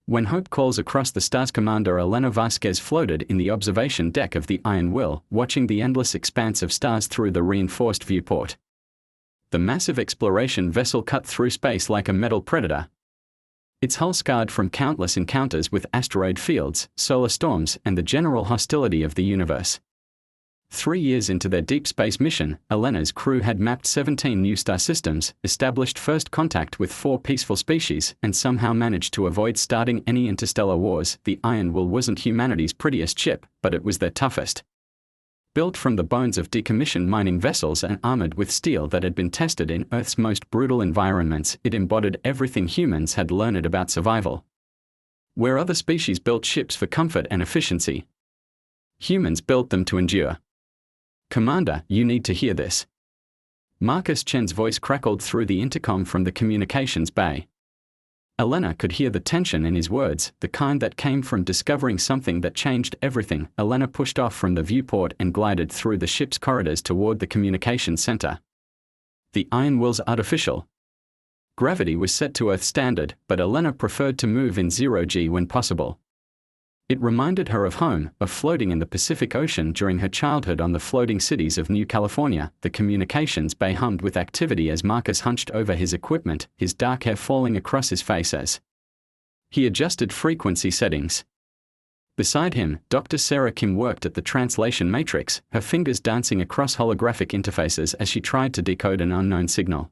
When hope calls across the stars, Commander Elena Vasquez floated in the observation deck of the Iron Will, watching the endless expanse of stars through the reinforced viewport. The massive exploration vessel cut through space like a metal predator, its hull scarred from countless encounters with asteroid fields, solar storms, and the general hostility of the universe. 3 years into their deep space mission, Elena's crew had mapped 17 new star systems, established first contact with 4 peaceful species, and somehow managed to avoid starting any interstellar wars. The Iron Will wasn't humanity's prettiest ship, but it was their toughest. Built from the bones of decommissioned mining vessels and armored with steel that had been tested in Earth's most brutal environments, it embodied everything humans had learned about survival. Where other species built ships for comfort and efficiency, humans built them to endure. Commander, you need to hear this. Marcus Chen's voice crackled through the intercom from the communications bay. Elena could hear the tension in his words, the kind that came from discovering something that changed everything. Elena pushed off from the viewport and glided through the ship's corridors toward the communications center. The Iron Will's artificial gravity was set to Earth standard, but Elena preferred to move in 0G when possible. It reminded her of home, of floating in the Pacific Ocean during her childhood on the floating cities of New California. The communications bay hummed with activity as Marcus hunched over his equipment, his dark hair falling across his face as he adjusted frequency settings. Beside him, Dr. Sarah Kim worked at the translation matrix, her fingers dancing across holographic interfaces as she tried to decode an unknown signal.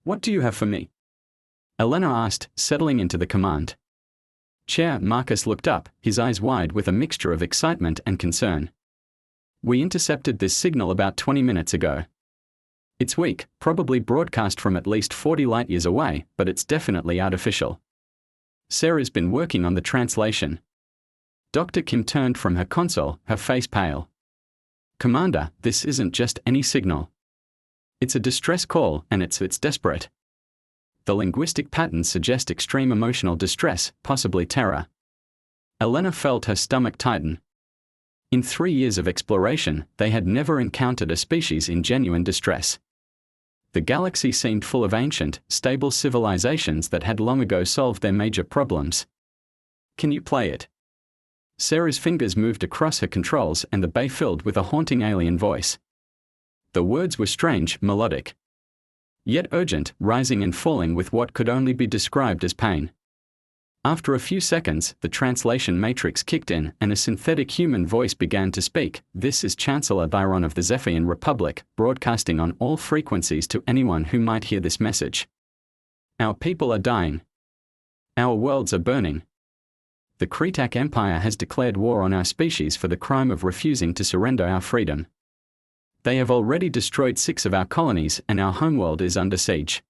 "What do you have for me?" Elena asked, settling into the command chair. Marcus looked up, his eyes wide with a mixture of excitement and concern. "We intercepted this signal about 20 minutes ago. It's weak, probably broadcast from at least 40 light-years away, but it's definitely artificial." Sarah's been working on the translation. Dr. Kim turned from her console, her face pale. "Commander, this isn't just any signal. It's a distress call, and it's desperate. The linguistic patterns suggest extreme emotional distress, possibly terror." Elena felt her stomach tighten. In 3 years of exploration, they had never encountered a species in genuine distress. The galaxy seemed full of ancient, stable civilizations that had long ago solved their major problems. "Can you play it?" Sarah's fingers moved across her controls and the bay filled with a haunting alien voice. The words were strange, melodic, yet urgent, rising and falling with what could only be described as pain. After a few seconds, the translation matrix kicked in, and a synthetic human voice began to speak. "This is Chancellor Thyron of the Zephyrian Republic, broadcasting on all frequencies to anyone who might hear this message. Our people are dying. Our worlds are burning. The Kretak Empire has declared war on our species for the crime of refusing to surrender our freedom. They have already destroyed 6 of our colonies, and our homeworld is under siege."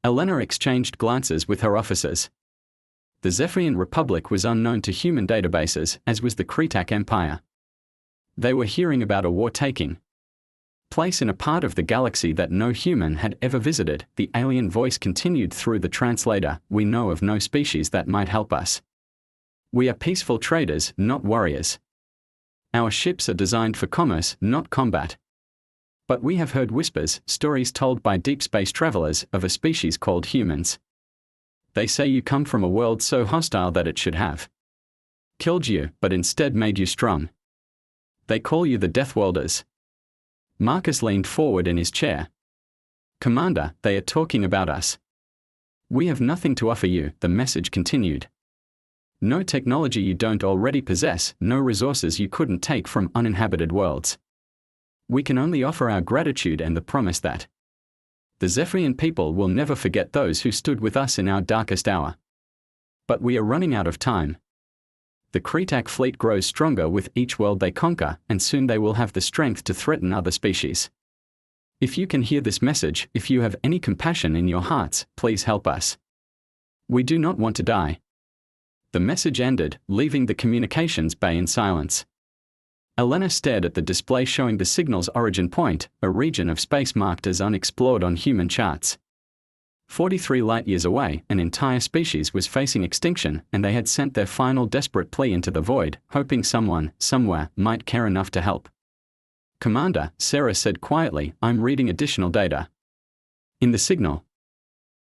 Elena exchanged glances with her officers. The Zephyrian Republic was unknown to human databases, as was the Kretak Empire. They were hearing about a war taking place in a part of the galaxy that no human had ever visited. The alien voice continued through the translator. "We know of no species that might help us. We are peaceful traders, not warriors. Our ships are designed for commerce, not combat. But we have heard whispers, stories told by deep space travelers, of a species called humans. They say you come from a world so hostile that it should have killed you, but instead made you strong. They call you the Deathworlders." Marcus leaned forward in his chair. "Commander, they are talking about us. We have nothing to offer you," the message continued. "No technology you don't already possess, no resources you couldn't take from uninhabited worlds. We can only offer our gratitude and the promise that the Zephyrian people will never forget those who stood with us in our darkest hour. But we are running out of time. The Kretak fleet grows stronger with each world they conquer, and soon they will have the strength to threaten other species. If you can hear this message, if you have any compassion in your hearts, please help us. We do not want to die." The message ended, leaving the communications bay in silence. Elena stared at the display showing the signal's origin point, a region of space marked as unexplored on human charts. 43 light-years away, an entire species was facing extinction, and they had sent their final desperate plea into the void, hoping someone, somewhere, might care enough to help. "Commander," Sarah said quietly, "I'm reading additional data. In the signal,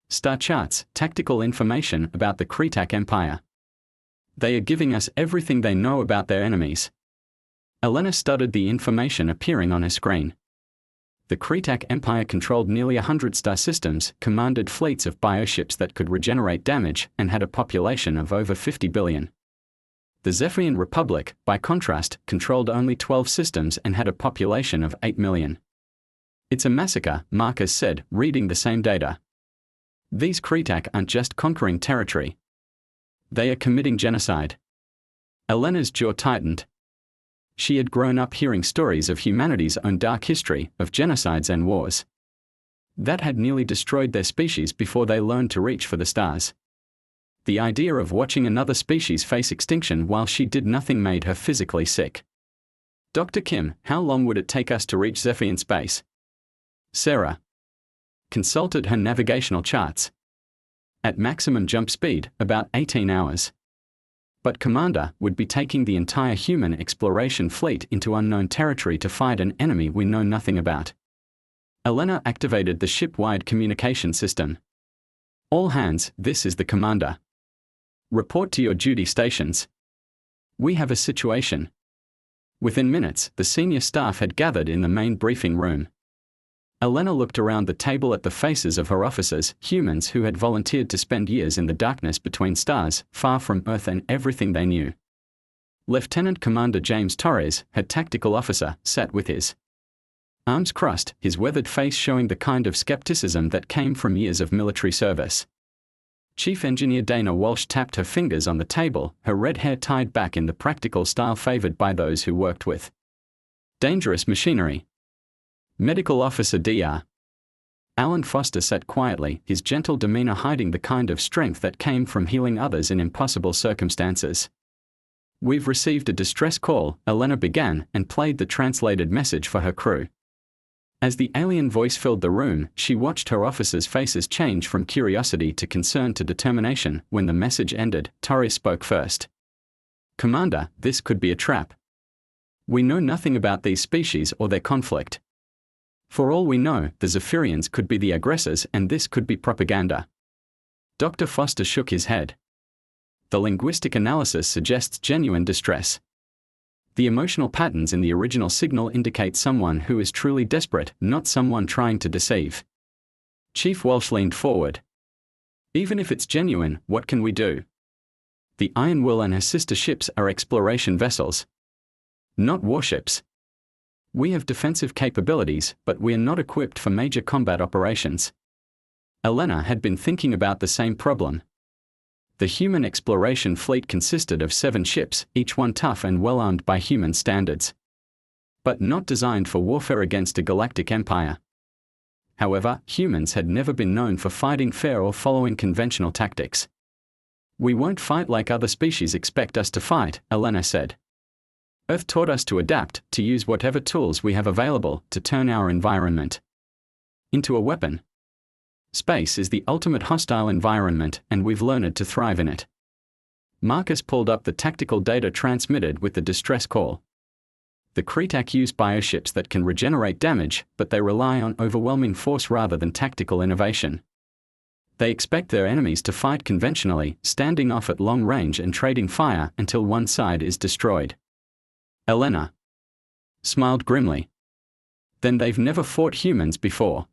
Star charts, tactical information about the Kretak Empire. They are giving us everything they know about their enemies. Elena studied the information appearing on her screen. The Kretak Empire controlled nearly 100 star systems, commanded fleets of bioships that could regenerate damage, and had a population of over 50 billion. The Zephyrian Republic, by contrast, controlled only 12 systems and had a population of 8 million. It's a massacre, Marcus said, reading the same data. These Kretak aren't just conquering territory. They are committing genocide. Elena's jaw tightened. She had grown up hearing stories of humanity's own dark history, of genocides and wars that had nearly destroyed their species before they learned to reach for the stars. The idea of watching another species face extinction while she did nothing made her physically sick. Dr. Kim, how long would it take us to reach Zephyrian space? Sarah consulted her navigational charts. At maximum jump speed, about 18 hours. But Commander would be taking the entire human exploration fleet into unknown territory to fight an enemy we know nothing about. Elena activated the ship-wide communication system. All hands, this is the Commander. Report to your duty stations. We have a situation. Within minutes, the senior staff had gathered in the main briefing room. Elena looked around the table at the faces of her officers, humans who had volunteered to spend years in the darkness between stars, far from Earth and everything they knew. Lieutenant Commander James Torres, head tactical officer, sat with his arms crossed, his weathered face showing the kind of skepticism that came from years of military service. Chief Engineer Dana Walsh tapped her fingers on the table, her red hair tied back in the practical style favored by those who worked with dangerous machinery. Medical Officer Dr. Alan Foster sat quietly, his gentle demeanor hiding the kind of strength that came from healing others in impossible circumstances. We've received a distress call, Elena began, and played the translated message for her crew. As the alien voice filled the room, she watched her officers' faces change from curiosity to concern to determination. When the message ended, Torres spoke first. Commander, this could be a trap. We know nothing about these species or their conflict. For all we know, the Zephyrians could be the aggressors and this could be propaganda. Dr. Foster shook his head. The linguistic analysis suggests genuine distress. The emotional patterns in the original signal indicate someone who is truly desperate, not someone trying to deceive. Chief Walsh leaned forward. Even if it's genuine, what can we do? The Iron Will and her sister ships are exploration vessels, not warships. We have defensive capabilities, but we are not equipped for major combat operations. Elena had been thinking about the same problem. The human exploration fleet consisted of 7 ships, each one tough and well-armed by human standards, but not designed for warfare against a galactic empire. However, humans had never been known for fighting fair or following conventional tactics. We won't fight like other species expect us to fight, Elena said. Earth taught us to adapt, to use whatever tools we have available, to turn our environment into a weapon. Space is the ultimate hostile environment, and we've learned to thrive in it. Marcus pulled up the tactical data transmitted with the distress call. The Kretak use bioships that can regenerate damage, but they rely on overwhelming force rather than tactical innovation. They expect their enemies to fight conventionally, standing off at long range and trading fire until one side is destroyed. Elena smiled grimly. Then they've never fought humans before.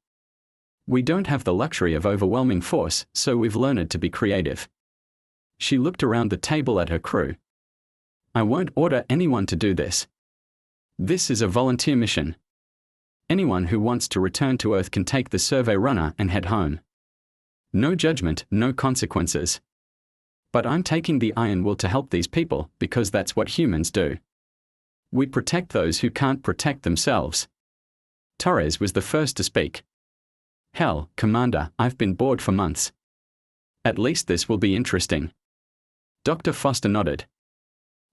We don't have the luxury of overwhelming force, so we've learned to be creative. She looked around the table at her crew. I won't order anyone to do this. This is a volunteer mission. Anyone who wants to return to Earth can take the survey runner and head home. No judgment, no consequences. But I'm taking the Iron Will to help these people, because that's what humans do. We protect those who can't protect themselves. Torres was the first to speak. Hell, Commander, I've been bored for months. At least this will be interesting. Dr. Foster nodded.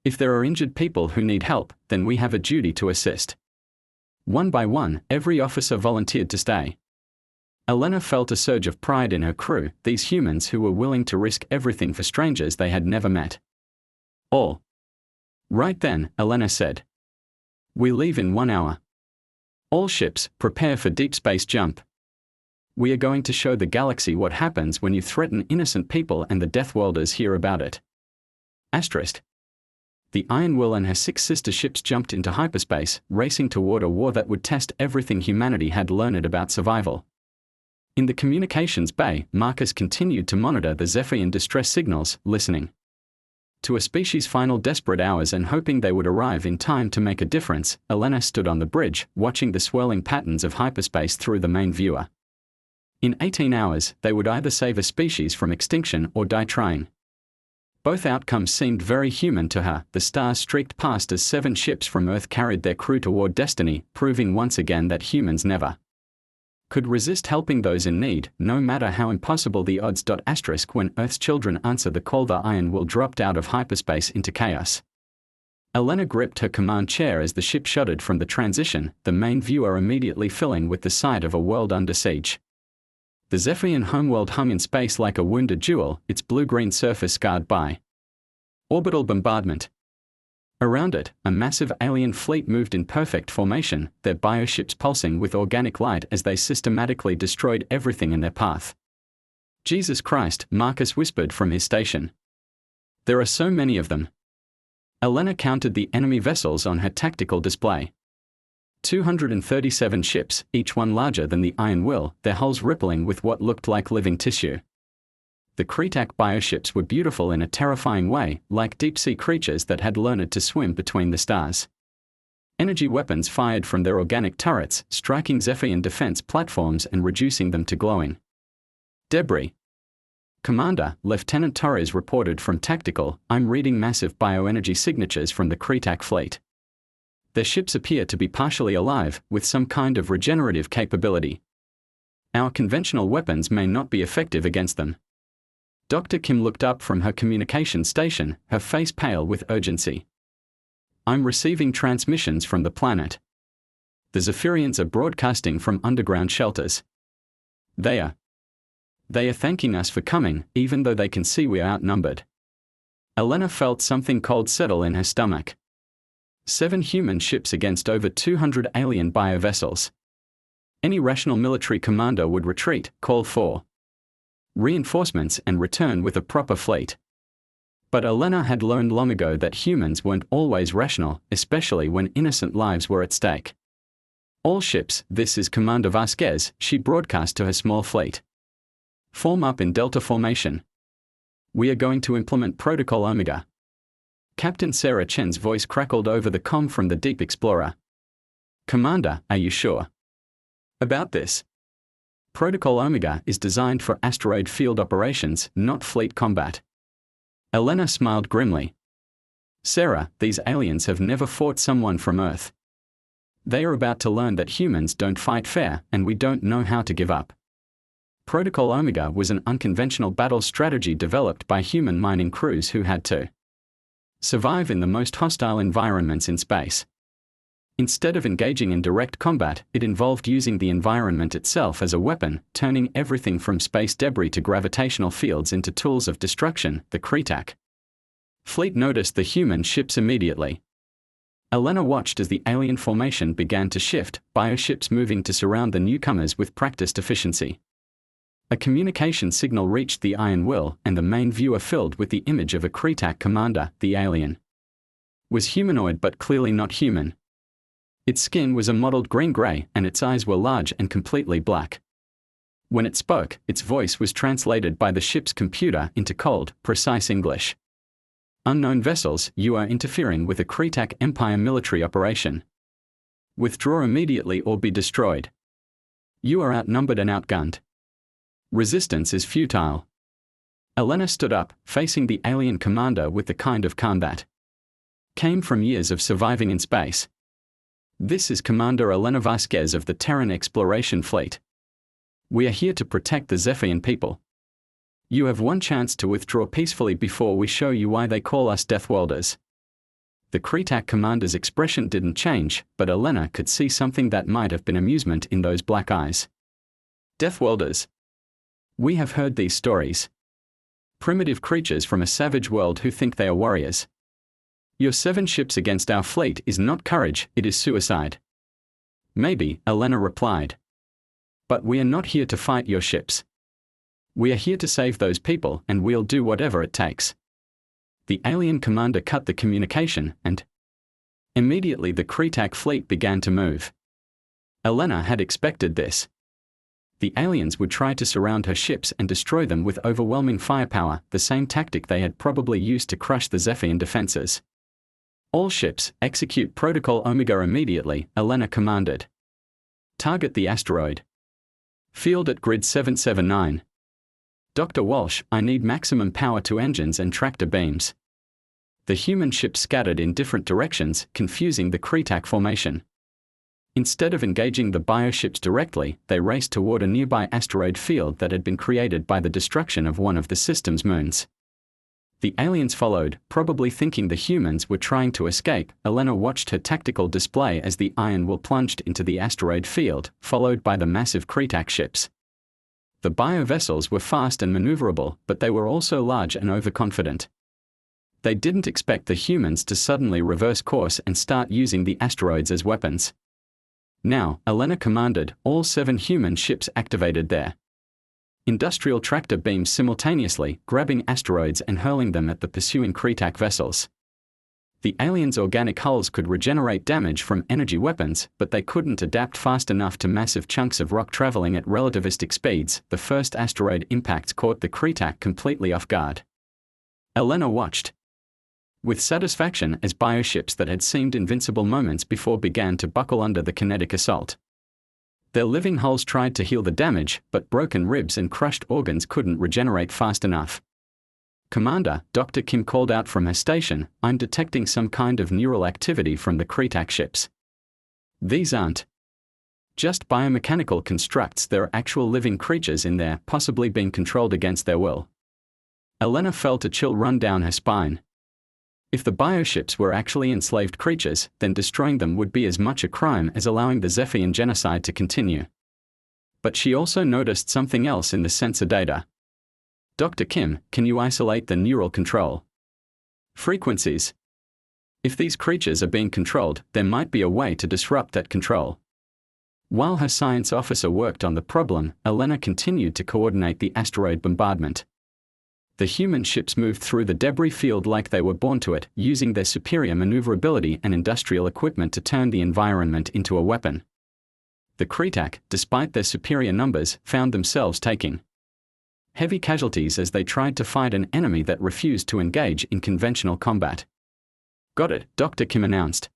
If there are injured people who need help, then we have a duty to assist. One by one, every officer volunteered to stay. Elena felt a surge of pride in her crew, these humans who were willing to risk everything for strangers they had never met. All right then, Elena said. We leave in 1 hour. All ships, prepare for deep space jump. We are going to show the galaxy what happens when you threaten innocent people, and the Deathworlders hear about it. Asterisk. The Iron Will and her 6 sister ships jumped into hyperspace, racing toward a war that would test everything humanity had learned about survival. In the communications bay, Marcus continued to monitor the Zephyrian distress signals, listening to a species' final desperate hours and hoping they would arrive in time to make a difference. Elena stood on the bridge, watching the swirling patterns of hyperspace through the main viewer. In 18 hours, they would either save a species from extinction or die trying. Both outcomes seemed very human to her. The stars streaked past as 7 ships from Earth carried their crew toward destiny, proving once again that humans never could resist helping those in need, no matter how impossible the odds. Asterisk. When Earth's children answered the call, the Iron Will dropped out of hyperspace into chaos. Elena gripped her command chair as the ship shuddered from the transition, the main viewer immediately filling with the sight of a world under siege. The Zephyrian homeworld hung in space like a wounded jewel, its blue-green surface scarred by orbital bombardment. Around it, a massive alien fleet moved in perfect formation, their bioships pulsing with organic light as they systematically destroyed everything in their path. Jesus Christ, Marcus whispered from his station. There are so many of them. Elena counted the enemy vessels on her tactical display. 237 ships, each one larger than the Iron Will, their hulls rippling with what looked like living tissue. The Kretak bioships were beautiful in a terrifying way, like deep-sea creatures that had learned to swim between the stars. Energy weapons fired from their organic turrets, striking Zephyrian defense platforms and reducing them to glowing debris. Commander, Lieutenant Torres reported from Tactical, I'm reading massive bioenergy signatures from the Kretak fleet. Their ships appear to be partially alive, with some kind of regenerative capability. Our conventional weapons may not be effective against them. Dr. Kim looked up from her communication station, her face pale with urgency. I'm receiving transmissions from the planet. The Zephyrians are broadcasting from underground shelters. They are thanking us for coming, even though they can see we are outnumbered. Elena felt something cold settle in her stomach. 7 human ships against over 200 alien biovessels. Any rational military commander would retreat, call for reinforcements and return with a proper fleet. But Elena had learned long ago that humans weren't always rational, especially when innocent lives were at stake. All ships, this is Commander Vasquez, she broadcast to her small fleet. Form up in Delta formation. We are going to implement Protocol Omega. Captain Sarah Chen's voice crackled over the comm from the Deep Explorer. Commander, are you sure about this? Protocol Omega is designed for asteroid field operations, not fleet combat. Elena smiled grimly. Sarah, these aliens have never fought someone from Earth. They are about to learn that humans don't fight fair, and we don't know how to give up. Protocol Omega was an unconventional battle strategy developed by human mining crews who had to survive in the most hostile environments in space. Instead of engaging in direct combat, it involved using the environment itself as a weapon, turning everything from space debris to gravitational fields into tools of destruction. The Kretak fleet noticed the human ships immediately. Elena watched as the alien formation began to shift, bioships moving to surround the newcomers with practiced efficiency. A communication signal reached the Iron Will, and the main viewer filled with the image of a Kretak commander. The alien was humanoid but clearly not human. Its skin was a mottled green-gray, and its eyes were large and completely black. When it spoke, its voice was translated by the ship's computer into cold, precise English. Unknown vessels, you are interfering with a Kretak Empire military operation. Withdraw immediately or be destroyed. You are outnumbered and outgunned. Resistance is futile. Elena stood up, facing the alien commander with the kind of calm that came from years of surviving in space. This is Commander Elena Vasquez of the Terran Exploration Fleet. We are here to protect the Zephyrian people. You have one chance to withdraw peacefully before we show you why they call us Deathworlders. The Kretak commander's expression didn't change, but Elena could see something that might have been amusement in those black eyes. Deathworlders. We have heard these stories. Primitive creatures from a savage world who think they are warriors. Your 7 ships against our fleet is not courage, it is suicide. Maybe, Elena replied. But we are not here to fight your ships. We are here to save those people, and we'll do whatever it takes. The alien commander cut the communication, and immediately the Kretak fleet began to move. Elena had expected this. The aliens would try to surround her ships and destroy them with overwhelming firepower, the same tactic they had probably used to crush the Zephyr defenses. All ships, execute Protocol Omega immediately, Elena commanded. Target the asteroid. Field at Grid 779. Dr. Walsh, I need maximum power to engines and tractor beams. The human ships scattered in different directions, confusing the Kretak formation. Instead of engaging the bioships directly, they raced toward a nearby asteroid field that had been created by the destruction of one of the system's moons. The aliens followed, probably thinking the humans were trying to escape. Elena watched her tactical display as the Iron Will plunged into the asteroid field, followed by the massive Kretak ships. The bio-vessels were fast and maneuverable, but they were also large and overconfident. They didn't expect the humans to suddenly reverse course and start using the asteroids as weapons. Now, Elena commanded, all 7 human ships activated their industrial tractor beams simultaneously, grabbing asteroids and hurling them at the pursuing Kretak vessels. The aliens' organic hulls could regenerate damage from energy weapons, but they couldn't adapt fast enough to massive chunks of rock traveling at relativistic speeds. The first asteroid impacts caught the Kretak completely off guard. Elena watched with satisfaction as bioships that had seemed invincible moments before began to buckle under the kinetic assault. Their living hulls tried to heal the damage, but broken ribs and crushed organs couldn't regenerate fast enough. Commander, Dr. Kim called out from her station, I'm detecting some kind of neural activity from the Kretak ships. These aren't just biomechanical constructs, there are actual living creatures in there, possibly being controlled against their will. Elena felt a chill run down her spine. If the bioships were actually enslaved creatures, then destroying them would be as much a crime as allowing the Zephyr genocide to continue. But she also noticed something else in the sensor data. Dr. Kim, can you isolate the neural control frequencies? If these creatures are being controlled, there might be a way to disrupt that control. While her science officer worked on the problem, Elena continued to coordinate the asteroid bombardment. The human ships moved through the debris field like they were born to it, using their superior maneuverability and industrial equipment to turn the environment into a weapon. The Kretak, despite their superior numbers, found themselves taking heavy casualties as they tried to fight an enemy that refused to engage in conventional combat. Got it, Dr. Kim announced.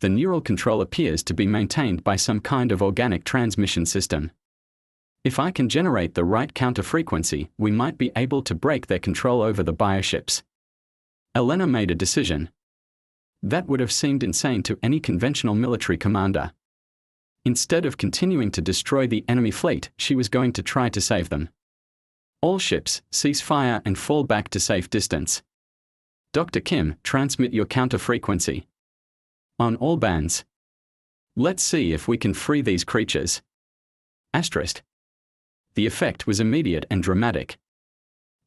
The neural control appears to be maintained by some kind of organic transmission system. If I can generate the right counter-frequency, we might be able to break their control over the bioships. Elena made a decision. That would have seemed insane to any conventional military commander. Instead of continuing to destroy the enemy fleet, she was going to try to save them. All ships, cease fire and fall back to safe distance. Dr. Kim, transmit your counter-frequency. On all bands. Let's see if we can free these creatures. Asterisk. The effect was immediate and dramatic.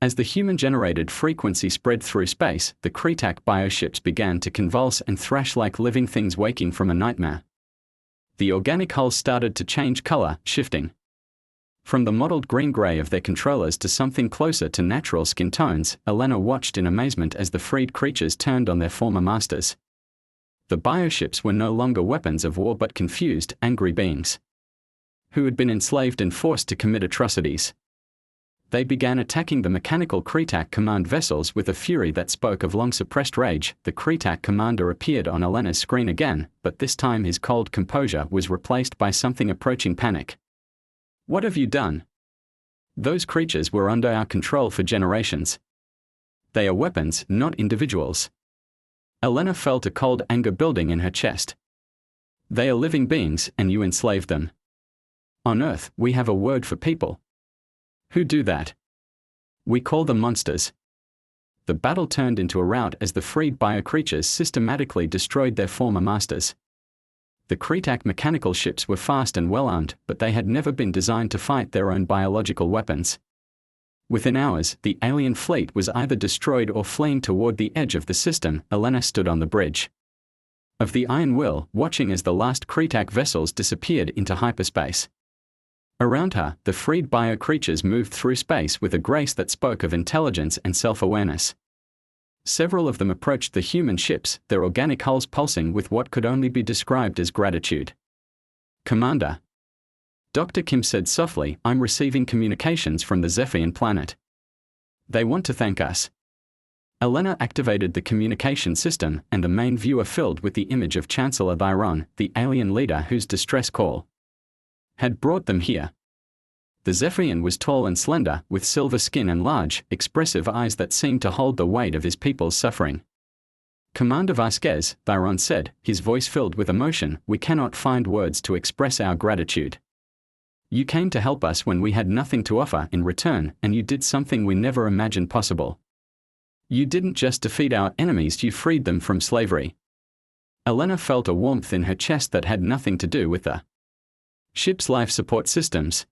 As the human-generated frequency spread through space, the Kretak bioships began to convulse and thrash like living things waking from a nightmare. The organic hulls started to change color, shifting from the mottled green-gray of their controllers to something closer to natural skin tones. Elena watched in amazement as the freed creatures turned on their former masters. The bioships were no longer weapons of war but confused, angry beings who had been enslaved and forced to commit atrocities. They began attacking the mechanical Kretak command vessels with a fury that spoke of long-suppressed rage. The Kretak commander appeared on Elena's screen again, but this time his cold composure was replaced by something approaching panic. What have you done? Those creatures were under our control for generations. They are weapons, not individuals. Elena felt a cold anger building in her chest. They are living beings, and you enslaved them. On Earth, we have a word for people who do that. We call them monsters. The battle turned into a rout as the freed bio-creatures systematically destroyed their former masters. The Kretak mechanical ships were fast and well-armed, but they had never been designed to fight their own biological weapons. Within hours, the alien fleet was either destroyed or fleeing toward the edge of the system. Elena stood on the bridge of the Iron Will, watching as the last Kretak vessels disappeared into hyperspace. Around her, the freed bio-creatures moved through space with a grace that spoke of intelligence and self-awareness. Several of them approached the human ships, their organic hulls pulsing with what could only be described as gratitude. "Commander," Dr. Kim said softly, "I'm receiving communications from the Zephyrian planet. They want to thank us." Elena activated the communication system, and the main viewer filled with the image of Chancellor Thyron, the alien leader whose distress call had brought them here. The Zephyrian was tall and slender, with silver skin and large, expressive eyes that seemed to hold the weight of his people's suffering. "Commander Vasquez," Thyron said, his voice filled with emotion, "we cannot find words to express our gratitude. You came to help us when we had nothing to offer in return, and you did something we never imagined possible. You didn't just defeat our enemies, you freed them from slavery." Elena felt a warmth in her chest that had nothing to do with the ship's life support systems.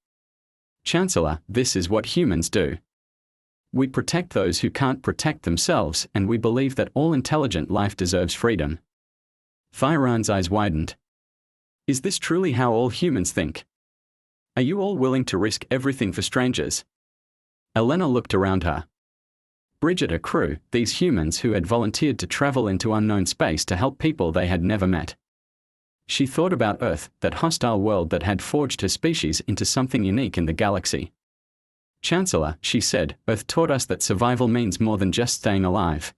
"Chancellor, this is what humans do. We protect those who can't protect themselves, and we believe that all intelligent life deserves freedom." Thyron's eyes widened. "Is this truly how all humans think? Are you all willing to risk everything for strangers?" Elena looked around her. Bridget, a crew, these humans who had volunteered to travel into unknown space to help people they had never met. She thought about Earth, that hostile world that had forged her species into something unique in the galaxy. "Chancellor," she said, "Earth taught us that survival means more than just staying alive.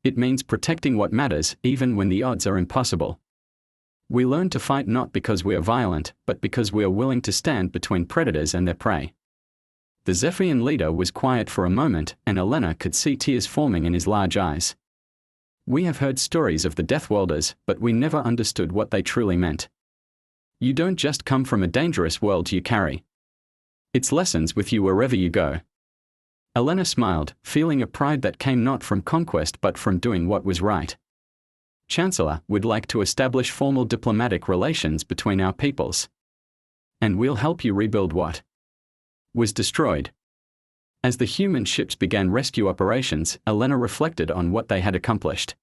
It means protecting what matters, even when the odds are impossible. We learn to fight not because we are violent, but because we are willing to stand between predators and their prey." The Zephyrian leader was quiet for a moment, and Elena could see tears forming in his large eyes. "We have heard stories of the Deathworlders, but we never understood what they truly meant. You don't just come from a dangerous world, you carry its lessons with you wherever you go." Elena smiled, feeling a pride that came not from conquest but from doing what was right. "Chancellor, we'd like to establish formal diplomatic relations between our peoples. And we'll help you rebuild what was destroyed." As the human ships began rescue operations, Elena reflected on what they had accomplished.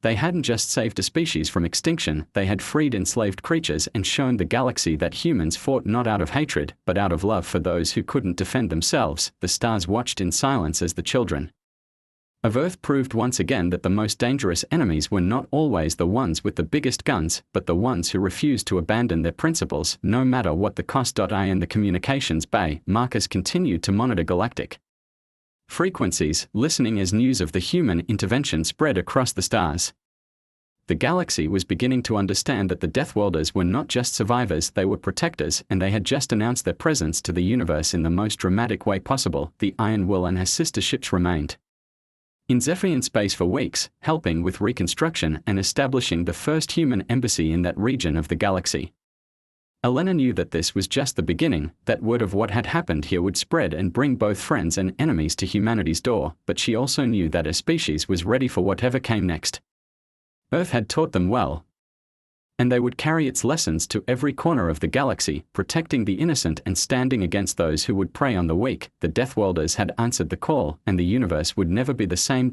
They hadn't just saved a species from extinction, they had freed enslaved creatures and shown the galaxy that humans fought not out of hatred, but out of love for those who couldn't defend themselves. The stars watched in silence as the children of Earth proved once again that the most dangerous enemies were not always the ones with the biggest guns, but the ones who refused to abandon their principles, no matter what the cost. In the communications bay, Marcus continued to monitor galactic frequencies, listening as news of the human intervention spread across the stars. The galaxy was beginning to understand that the Deathworlders were not just survivors, they were protectors, and they had just announced their presence to the universe in the most dramatic way possible. The Iron Will and her sister ships remained in Zephyrian space for weeks, helping with reconstruction and establishing the first human embassy in that region of the galaxy. Elena knew that this was just the beginning, that word of what had happened here would spread and bring both friends and enemies to humanity's door, but she also knew that her species was ready for whatever came next. Earth had taught them well, and they would carry its lessons to every corner of the galaxy, protecting the innocent and standing against those who would prey on the weak. The Deathworlders had answered the call, and the universe would never be the same.